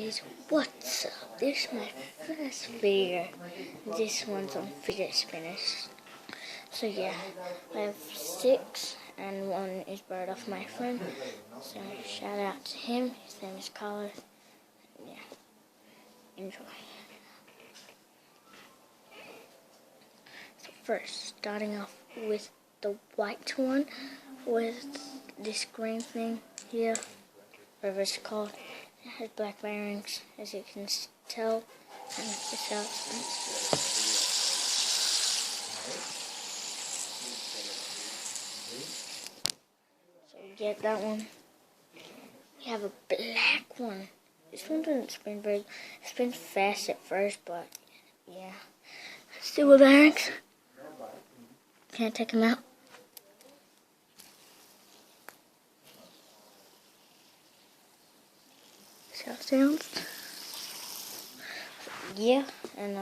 guys, what's up? This is my first video. This one's on fidget spinners. So yeah, I have 6 and one is borrowed off my friend. So shout out to him. His name is Carlos. Yeah, enjoy. So first, starting off with the white one with this green thing here, whatever it's called. It has black bearings, as you can tell, and this out. So you get that one. You have a black one. This one doesn't spin very. It spins fast at first, but yeah. Steel bearings. Can't take them out. See how it sounds? Yeah, and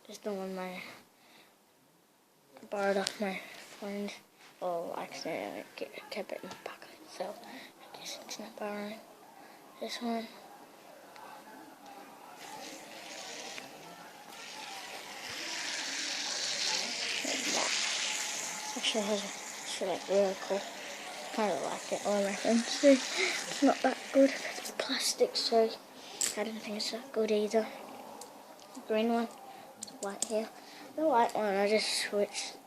this is the one I borrowed off my friend. Well, accidentally kept it in the pocket, so I guess it's not borrowing. This one. Actually has a really cool. Kind of like it on my friends say. It's not that good because it's plastic, so I don't think it's that good either. The green one, the white here. The white one, I just switched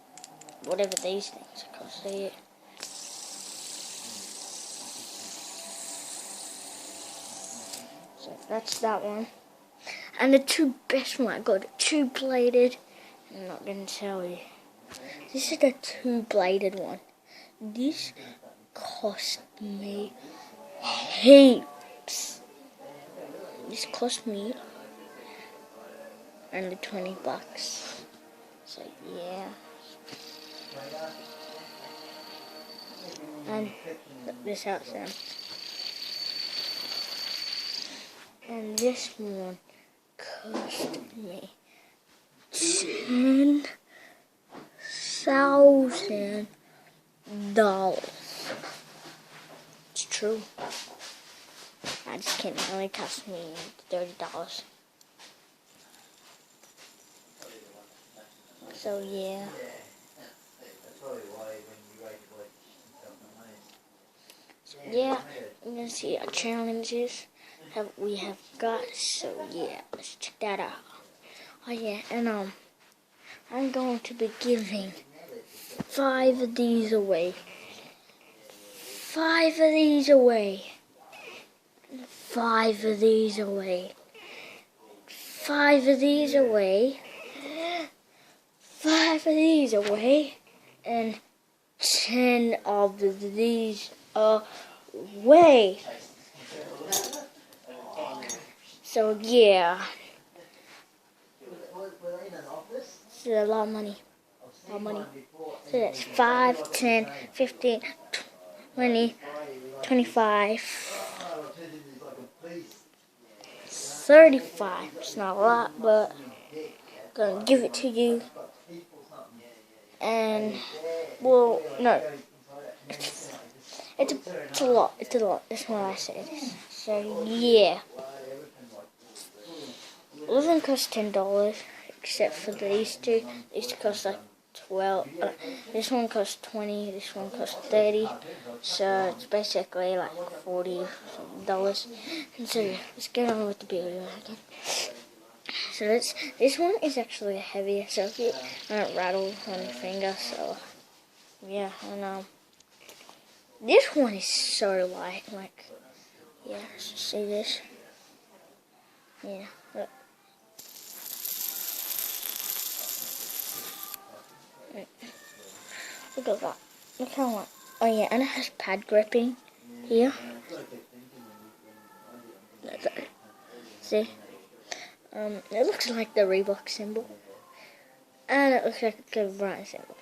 whatever these things are called. See it? So that's that one. And the two best one I got, 2-bladed. I'm not going to tell you. This is the 2-bladed one. This cost me heaps. This cost me only $20. So yeah. And look this out sound. And this one cost me $10,000. It's true. I just kidding. It only cost me $30. So yeah. So yeah, I'm gonna see our challenges we have got. So yeah, let's check that out. Oh yeah, and I'm going to be giving 5 of these away. 5 of these away. 5 of these away. 5 of these away. 5 of these away. And 10 of these away. So yeah. This is a lot of money. So that's 5, 10, 15, 20, 25, 35. It's not a lot, but I'm gonna give it to you. And well, no, it's a lot. It's a lot. That's what I said. So yeah, it doesn't cost $10. Except for these two. These cost like 12. This one costs 20. This one costs 30. So it's basically like $40. And so yeah, let's get on with the video again. So this one is actually heavier, so it won't rattle on your finger. So yeah, and this one is so light. Like yeah, see this? Yeah, look. Look at that. Look how much. Oh yeah, and it has pad gripping here. See? It looks like the Reebok symbol. And it looks like the Kobe Bryant symbol.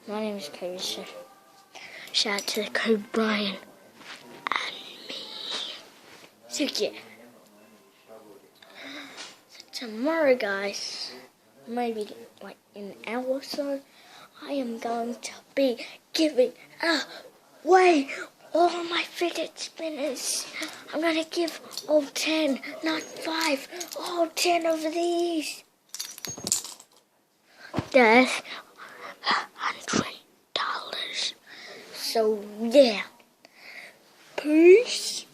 My name is Kobe, so shout out to Kobe Bryant and me. So yeah. So tomorrow, guys, maybe like in an hour or so, I am going to be giving away all my fidget spinners. I'm gonna give all 10, not 5, all 10 of these. That's $100. So yeah, peace.